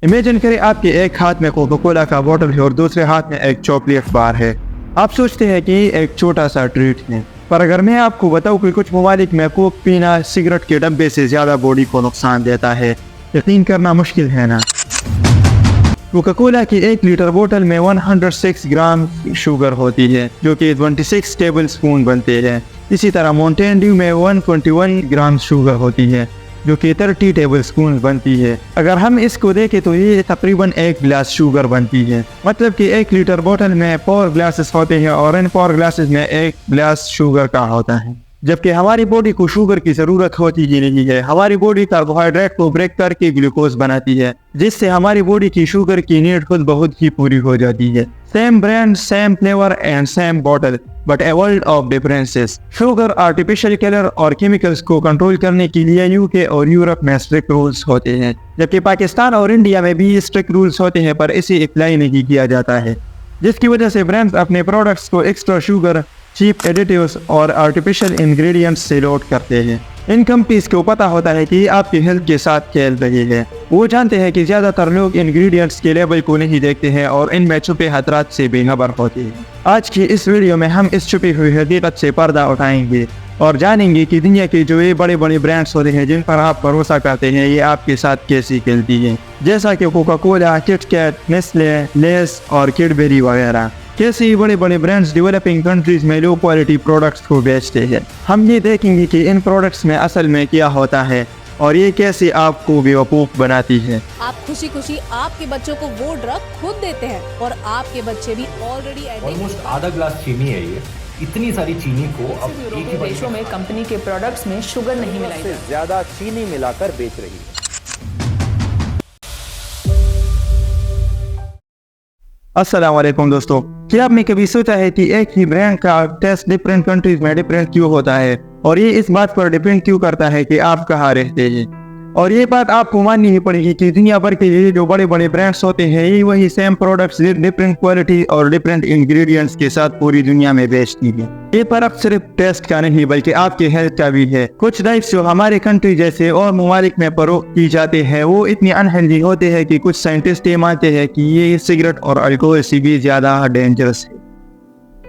Imagine करें आपके एक हाथ में कोका कोला का बोतल है और दूसरे हाथ में एक चॉकलेट बार है। आप सोचते हैं कि एक छोटा सा ट्रीट है, पर अगर मैं आपको बताऊं कि कुछ ममालिक में कोक पीना सिगरेट के डब्बे से ज़्यादा बॉडी को नुकसान देता है, यकीन करना मुश्किल है ना। कोका कोला की 1 लीटर बोतल में 106 ग्राम शुगर होती है, जो कि 26 टेबल स्पून बनते हैं। इसी तरह माउंटेन ड्यू में 121 ग्राम शुगर होती है, जो कि 30 टेबल स्पून बनती है। अगर हम इसको देखें तो ये तकरीबन 1 गिलास शुगर बनती है। मतलब कि 1 लीटर बोतल में 4 ग्लासेस होते हैं और इन 4 ग्लासेस में 1 गिलास शुगर का होता है। जबकि हमारी बॉडी को शुगर की ज़रूरत होती ही नहीं है। हमारी बॉडी कार्बोहाइड्रेट को ब्रेक करके ग्लूकोज बनाती है, जिससे हमारी बॉडी की शुगर की नीड खुद बहुत ही पूरी हो जाती है। Same brand, same flavour and same bottle, but a world of differences. Sugar, artificial colour और केमिकल्स को कंट्रोल करने के लिए यूके और यूरोप में स्ट्रिक्ट रूल्स होते हैं, जबकि पाकिस्तान और इंडिया में भी स्ट्रिक्ट रूल्स होते हैं, पर इसे अप्लाई नहीं किया जाता है, जिसकी वजह से ब्रांड्स अपने प्रोडक्ट्स को एक्स्ट्रा शुगर, चीप एडिटिव्स और आर्टिफिशियल इंग्रेडिएंट्स से लोड करते हैं। इन कंपनीज को पता होता है कि आपकी हेल्थ के साथ खेल रही है। वो जानते हैं कि ज़्यादातर लोग इंग्रेडिएंट्स के लेबल को नहीं देखते हैं और इनमें छुपे खतरात से बेखबर होते हैं। आज की इस वीडियो में हम इस छुपी हुई हकीकत से पर्दा उठाएंगे और जानेंगे कि दुनिया के जो ये बड़े बड़े ब्रांड्स होते हैं जिन पर आप भरोसा करते हैं, ये आपके साथ कैसी खेलती हैं, जैसा कि Coca Cola, KitKat, Nestle, less और कैडबरी वगैरह। कैसे ही बड़े बड़े ब्रांड्स डेवलपिंग कंट्रीज में लो क्वालिटी प्रोडक्ट्स को बेचते हैं। हम ये देखेंगे कि इन प्रोडक्ट्स में असल में क्या होता है और ये कैसे आपको बेवकूफ़ बनाती है। आप खुशी खुशी आपके बच्चों को वो ड्रग खुद देते हैं और आपके बच्चे भी ऑलरेडी ऑलमोस्ट आधा ग्लास चीनी है ये। इतनी सारी चीनी को अब यूरोपीय देशों में कंपनी के प्रोडक्ट्स में शुगर नहीं मिलाई से ज्यादा चीनी मिलाकर बेच रही है। अस्सलाम वालेकुम दोस्तों, क्या आपने कभी सोचा है कि एक ही ब्रांड का टेस्ट डिफरेंट कंट्रीज में डिफरेंट क्यों होता है और ये इस बात पर डिपेंड क्यों करता है कि आप कहाँ रहते हैं। और ये बात आपको माननी ही पड़ेगी कि दुनिया भर के ये जो बड़े बड़े ब्रांड्स होते हैं, ये वही सेम प्रोडक्ट्स डिफरेंट क्वालिटी और डिफरेंट इंग्रेडिएंट्स के साथ पूरी दुनिया में बेचती है। ये फर्क सिर्फ टेस्ट का नहीं बल्कि आपके हेल्थ का भी है। कुछ ड्राइव्स जो हमारे कंट्री जैसे और ममालिक में फरोख्त की जाते हैं, वो इतनी अनहेल्दी होते हैं कि कुछ साइंटिस्ट ये मानते हैं कि ये सिगरेट और अल्कोहल से भी ज्यादा डेंजरस है।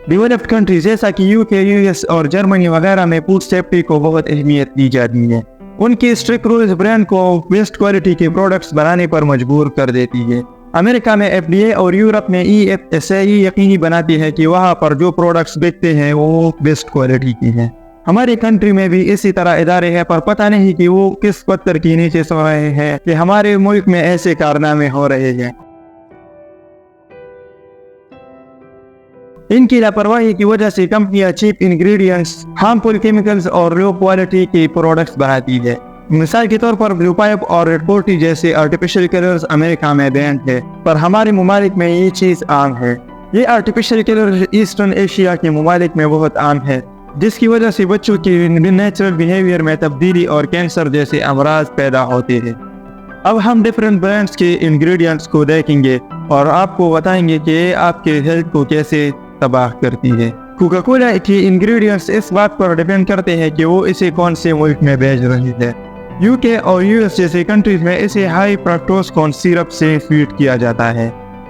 डेवलप्ड कंट्रीज जैसा कि यूके, यूएस और जर्मनी वगैरह में फूड सेफ्टी को बहुत अहमियत दी जाती है। उनकी स्ट्रिक्ट रूल्स ब्रांड को बेस्ट क्वालिटी के प्रोडक्ट्स बनाने पर मजबूर कर देती है। अमेरिका में FDA और यूरोप में EFSA यकीनी बनाती है कि वहाँ पर जो प्रोडक्ट्स बिकते हैं वो बेस्ट क्वालिटी की हैं। हमारी कंट्री में भी इसी तरह इदारे हैं, पर पता नहीं कि वो किस पत्थर के नीचे सो रहे हैं कि हमारे मुल्क में ऐसे कारनामे हो रहे हैं। इनकी लापरवाही की वजह से कंपनियां चीप इंग्रेडिएंट्स, हार्मफुल केमिकल्स और लो क्वालिटी के प्रोडक्ट्स बनाती है। मिसाल के तौर पर ब्लू पाइप और रेड फोर्टी जैसे आर्टिफिशियल कलर्स अमेरिका में बैन है, पर हमारे ममालिक में ये चीज़ आम है। ये आर्टिफिशियल कलर ईस्टर्न एशिया के ममालिक में बहुत आम है, जिसकी वजह से बच्चों के नेचुरल बिहेवियर में तब्दीली और कैंसर जैसे अमराज पैदा होते हैं। अब हम डिफरेंट ब्रांड्स के इंग्रेडिएंट्स को देखेंगे और आपको बताएंगे कि आपके हेल्थ को कैसे तबाह करती है। कोका कोला के इंग्रेडिएंट्स इस बात पर डिपेंड करते हैं कि वो इसे कौन से मुल्क में बेच रही है। यूके और यूएस जैसे कंट्रीज में इसे हाई फ्रक्टोज कॉर्न सिरप से फीड किया जाता है,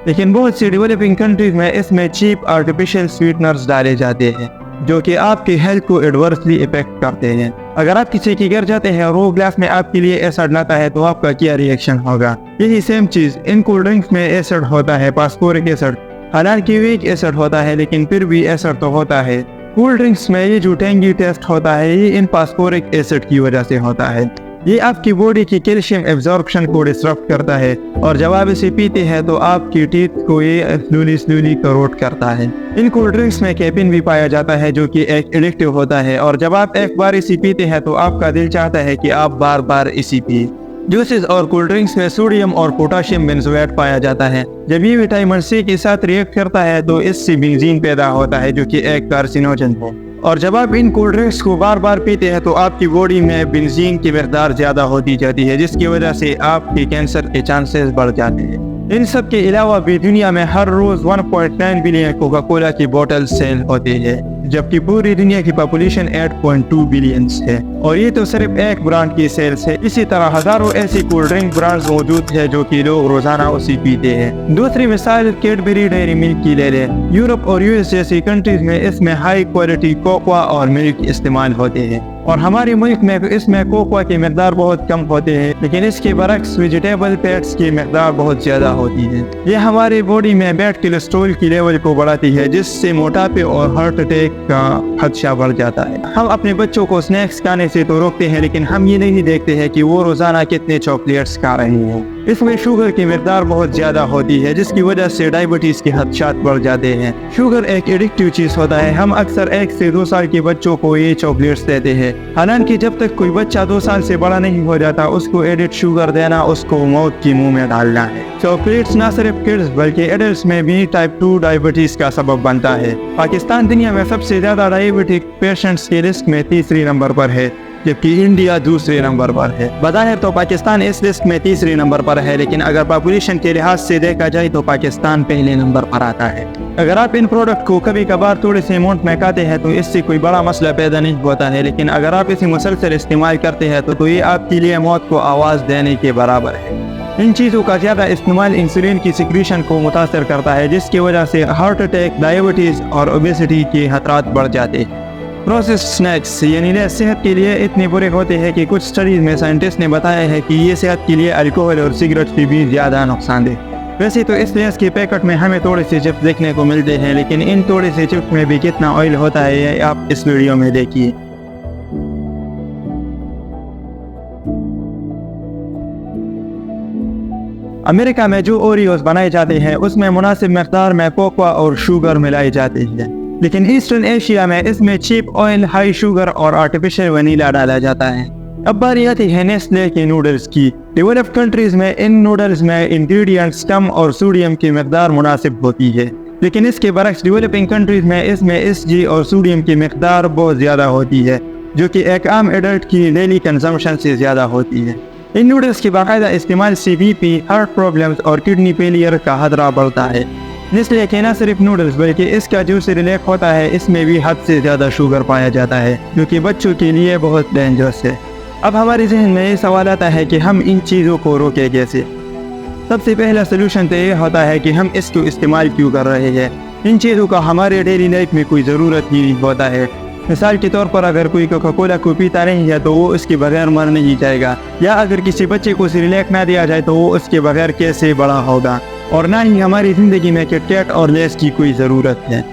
लेकिन बहुत सी डेवलपिंग कंट्रीज में इसमें चीप आर्टिफिशियल स्वीटनर्स डाले जाते हैं, जो कि आपकी हेल्थ को एडवर्सली इफेक्ट करते हैं। अगर आप किसी के घर जाते हैं और वो ग्लास में आपके लिए एसिड लाता है तो आपका क्या रिएक्शन होगा। यही same cheese in cold drinks में एसिड होता है, फास्फोरिक एसिड। हालांकि वीक एसिड होता है, लेकिन फिर भी एसिड तो होता है। कोल्ड ड्रिंक्स में ये जो टेंगी टेस्ट होता है, ये इन फास्फोरिक एसिड की वजह से होता है। ये आपकी बॉडी की कैल्शियम एब्जॉर्प्शन को डिस्टर्ब करता है और जब आप इसे पीते हैं तो आपकी टीथ को ये स्लोली करोट करता है। इन कोल्ड ड्रिंक्स में कैफीन भी पाया जाता है, जो कि एक एडिक्टिव होता है, और जब आप एक बार इसे पीते हैं तो आपका दिल चाहता है कि आप बार बार इसे पिए। जूसेस और कोल्ड ड्रिंक्स में सोडियम और पोटाशियम बेंजोएट पाया जाता है। जब ये विटामिन सी के साथ रिएक्ट करता है तो इससे बेंजीन पैदा होता है, जो कि एक कार्सिनोजन है। और जब आप इन कोल्ड ड्रिंक्स को बार बार पीते हैं तो आपकी बॉडी में बेंजीन की मकदार ज़्यादा होती जाती है, जिसकी वजह से आपके कैंसर के चांसेस बढ़ जाते हैं। इन सब के अलावा भी दुनिया में हर रोज़ 1.9 बिलियन कोका कोला की बोतल सेल होती है, जबकि पूरी दुनिया की पॉपुलेशन 8.2 बिलियन है, और ये तो सिर्फ एक ब्रांड की सेल्स है। इसी तरह हजारों ऐसी कोल्ड ड्रिंक ब्रांड्स मौजूद है जो कि लोग रोजाना उसी पीते हैं। दूसरी मिसाल कैडबरी डेयरी मिल्क की ले लें। यूरोप और यूएस जैसी कंट्रीज में इसमें हाई क्वालिटी कोकोआ और मिल्क इस्तेमाल होते हैं, और हमारे मुल्क में इसमें कोकोआ की मकदार बहुत कम होते हैं, लेकिन इसके बरक्स वेजिटेबल फैट्स की मकदार बहुत ज़्यादा होती है। ये हमारे बॉडी में बैड कोलेस्ट्रॉल की लेवल को बढ़ाती है, जिससे मोटापे और हार्ट अटैक का खदशा बढ़ जाता है। हम अपने बच्चों को स्नैक्स खाने से तो रोकते हैं, लेकिन हम ये नहीं देखते हैं कि वो रोज़ाना कितने चॉकलेट्स खा रहे हैं। इसमें शुगर की मकदार बहुत ज़्यादा होती है, जिसकी वजह से डायबिटीज़ के खदशात बढ़ जाते हैं। शुगर एक एडिक्टिव चीज़ होता है। हम अक्सर 1 से 2 साल के बच्चों को ये चॉकलेट्स देते हैं, हालांकि जब तक कोई बच्चा 2 साल से बड़ा नहीं हो जाता उसको एडिड शुगर देना उसको मौत की मुंह में डालना है। चॉकलेट्स न सिर्फ किड्स बल्कि एडल्ट्स में भी टाइप 2 डायबिटीज़ का सबब बनता है। पाकिस्तान दुनिया में सबसे ज़्यादा डायबिटिक पेशेंट्स के लिस्ट में 3रे नंबर पर है, जबकि इंडिया 2रे नंबर पर है। बज़ाहिर तो पाकिस्तान इस लिस्ट में 3रे नंबर पर है, लेकिन अगर पॉपुलेशन के लिहाज से देखा जाए तो पाकिस्तान पहले नंबर पर आता है। अगर आप इन प्रोडक्ट को कभी कभार थोड़े से अमाउंट में खाते हैं तो इससे कोई बड़ा मसला पैदा नहीं होता है, लेकिन अगर आप इसे मुसलसल इस्तेमाल करते हैं तो ये आपके लिए मौत को आवाज़ देने के बराबर है। इन चीज़ों का ज़्यादा इस्तेमाल इंसुलिन की सिक्रीशन को मुतासर करता है, जिसकी वजह से हार्ट अटैक, डायबिटीज़ और ओबेसिटी के खतरात बढ़ जाते हैं। प्रोसेस्ड स्नैक्स यानी सेहत के लिए इतने बुरे होते हैं कि कुछ स्टडीज़ में साइंटिस्ट ने बताया है कि ये सेहत के लिए अल्कोहल और सिगरेट से भी ज़्यादा नुकसानदेह। वैसे तो इस लेस के पैकेट में हमें थोड़े से चिप्स देखने को मिलते हैं, लेकिन इन थोड़े से चिप्स में भी कितना ऑयल होता है ये आप इस वीडियो में देखिए। अमेरिका में जो ओरियोस बनाए जाते हैं उसमें मुनासिब मकदार में कोकोआ और शुगर मिलाई जाती है, लेकिन ईस्टर्न एशिया में इसमें चीप ऑयल, हाई शुगर और आर्टिफिशियल वनीला डाला जाता है। अब बारी आती है नेस्ले के नूडल्स की। डेवलप्ड कंट्रीज में इन नूडल्स में इंग्रेडिएंट्स कम और सोडियम की मकदार मुनासिब होती है, लेकिन इसके बरक्स डेवलपिंग कंट्रीज में इसमें एसजी और सोडियम की मकदार बहुत ज़्यादा होती है, जो कि एक आम एडल्ट की डेली कंजम्पशन से ज़्यादा होती है। इन नूडल्स के बाकायदा इस्तेमाल से बीपी, हार्ट प्रॉब्लम्स और किडनी फेलियर का खतरा बढ़ता है। नेस्ले के न सिर्फ नूडल्स बल्कि इसका जो सिरिलैक होता है इसमें भी हद से ज़्यादा शुगर पाया जाता है, जो कि बच्चों के लिए बहुत डेंजरस है। अब हमारे जहन में ये सवाल आता है कि हम इन चीज़ों को रोकें कैसे। सबसे पहला सलूशन तो ये होता है कि हम इसको इस्तेमाल क्यों कर रहे हैं। इन चीज़ों का हमारे डेली लाइफ में कोई ज़रूरत ही नहीं होता है। मिसाल के तौर पर अगर कोई कोका कोला को पीता नहीं है तो वो इसके बगैर मर नहीं जाएगा, या अगर किसी बच्चे को सिरिलैक ना दिया जाए तो वो उसके बगैर कैसे बड़ा होगा। और ना ही हमारी ज़िंदगी में किटकैट और लेस की कोई ज़रूरत है।